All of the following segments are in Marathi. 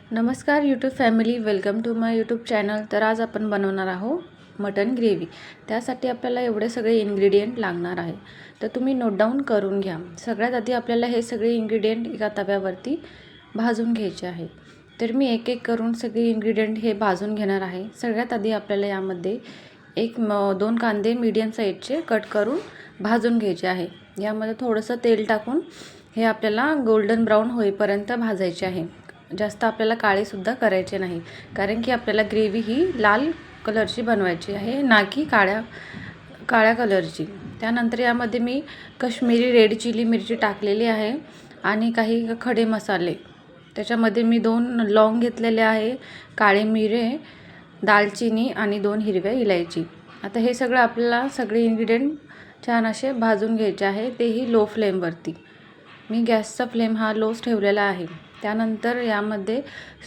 नमस्कार YouTube family, welcome to my YouTube channel. तर आज आपण बनवणार आहोत मटन ग्रेव्ही। त्यासाठी आपल्याला एवढे सगळे इन्ग्रेडियंट लागणार आहे, तर तुम्ही नोट डाऊन करून घ्या। सगळ्यात आधी आपल्याला हे सगळे इन्ग्रेडियंट एका तव्यावरती भाजून घ्यायचे आहे। तर मी एक एक करून सगळे इन्ग्रेडियंट हे भाजून घेणार आहे। सगळ्यात आधी आपल्याला यामध्ये दोन कांदे मीडियम साईजचे कट करून भाजून घ्यायचे आहे। यामध्ये थोडंसं तेल टाकून हे आपल्याला गोल्डन ब्राउन होईपर्यंत भाजायचे आहे। जास्त आपल्याला काळे सुद्धा करायचे नाही, कारण की आपल्याला ग्रेव्ही ही लाल कलरची बनवायची आहे, ना की काळ्या कलरची। त्यानंतर यामध्ये मी काश्मीरी रेड चिली मिरची टाकलेली आहे आणि काही खडे मसाले। त्याच्यामध्ये मी 2 लौंग घेतलेले आहे, काळे मिरे, दालचिनी आणि 2 हिरव्या इलायची। आता हे सगळं आपल्याला सगळे इन्ग्रेडियंट छान असे भाजून घ्यायचे आहे, तेही लो फ्लेमवरती। मी गॅसचा फ्लेम हा लोच ठेवलेला आहे। त्यानंतर यामध्ये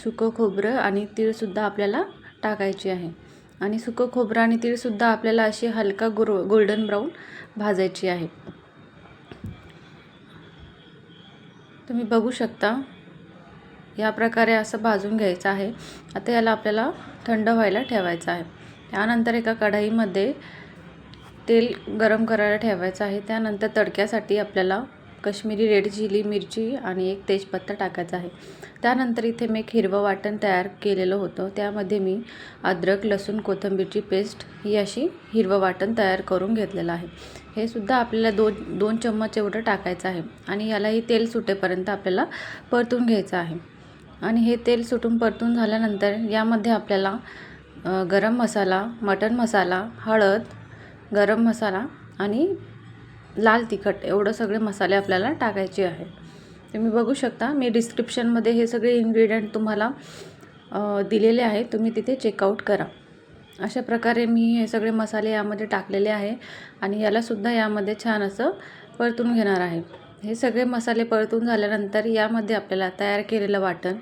सुकं खोबरं आणि तीळसुद्धा आपल्याला टाकायचे आहे आणि सुकं खोबरं आणि तीळसुद्धा आपल्याला अशी हलका गोल्डन ब्राउन भाजायची आहे। तुम्ही बघू शकता या प्रकारे असं भाजून घ्यायचं आहे। आता याला आपल्याला थंड व्हायला ठेवायचं आहे। त्यानंतर एका कढईमध्ये तेल गरम करायला ठेवायचं आहे। त्यानंतर तडक्यासाठी आपल्याला काश्मीरी रेड चिली मिरची आणि एक तेजपत्ता टाकायचा आहे। त्यानंतर इथे मी एक हिरवं वाटण तयार केलेलं होतं, त्यामध्ये मी अद्रक, लसूण, कोथिंबीरची पेस्ट ही अशी हिरवं वाटण तयार करून घेतलेलं आहे। हे सुद्धा आपल्याला दोन चम्मच एवढं टाकायचं आहे आणि यालाही तेल सुटेपर्यंत आपल्याला परतून घ्यायचं आहे। आणि हे तेल सुटून परतून झाल्यानंतर यामध्ये आपल्याला गरम मसाला, मटन मसाला, हळद, गरम मसाला आणि लाल तिखट एवढं सगळे मसाले आपल्याला टाकायचे आहे। तुम्ही बघू शकता, मी डिस्क्रिप्शनमध्ये हे सगळे इन्ग्रेडियंट तुम्हाला दिलेले आहे, तुम्ही तिथे चेकआउट करा। अशा प्रकारे मी हे सगळे मसाले यामध्ये टाकलेले आहे आणि यालासुद्धा यामध्ये छान असं परतून घेणार आहे। हे सगळे मसाले परतून झाल्यानंतर यामध्ये आपल्याला तयार केलेलं वाटण,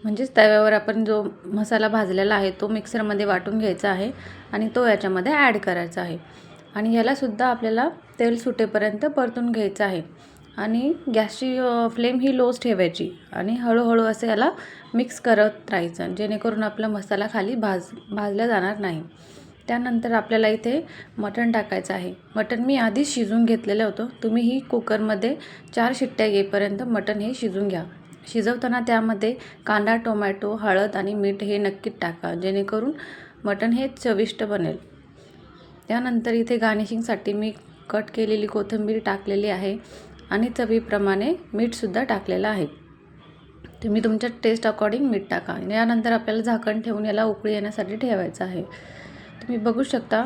म्हणजेच तव्यावर आपण जो मसाला भाजलेला आहे तो मिक्सरमध्ये वाटून घ्यायचा आहे आणि तो याच्यामध्ये ॲड करायचा आहे आणि यालासुद्धा आपल्याला तेल सुटेपर्यंत परतून घ्यायचं आहे आणि गॅसची फ्लेम ही लोच ठेवायची आणि हळूहळू असं याला मिक्स करत राहायचं, जेणेकरून आपला मसाला खाली भाजला जाणार नाही। त्यानंतर आपल्याला इथे मटण टाकायचं आहे। मटण मी आधीच शिजवून घेतलेलं होतं। तुम्ही ही कुकरमध्ये 4 शिट्ट्या येईपर्यंत मटण हे शिजवून घ्या। शिजवताना त्यामध्ये कांदा, टोमॅटो, हळद आणि मीठ हे नक्कीच टाका, जेणेकरून मटण हे चविष्ट बनेल। त्यानंतर इथे गार्निशिंगसाठी मी कट केलेली कोथिंबीर टाकलेली आहे आणि चवीप्रमाणे मीठसुद्धा टाकलेलं आहे। तुम्ही तुमच्या टेस्ट अकॉर्डिंग मीठ टाका। यानंतर आपल्याला झाकण ठेवून याला उकळी येण्यासाठी ठेवायचं आहे। तुम्ही बघू शकता,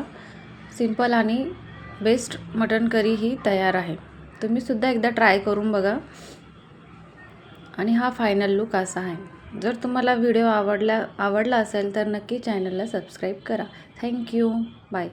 सिंपल आणि बेस्ट मटन करी ही तयार आहे। तुम्हीसुद्धा एकदा ट्राय करून बघा आणि हा फायनल लुक असा आहे। जर तुम्हाला व्हिडिओ आवडला असेल तर नक्की चॅनलला सबस्क्राईब करा। Thank you, bye.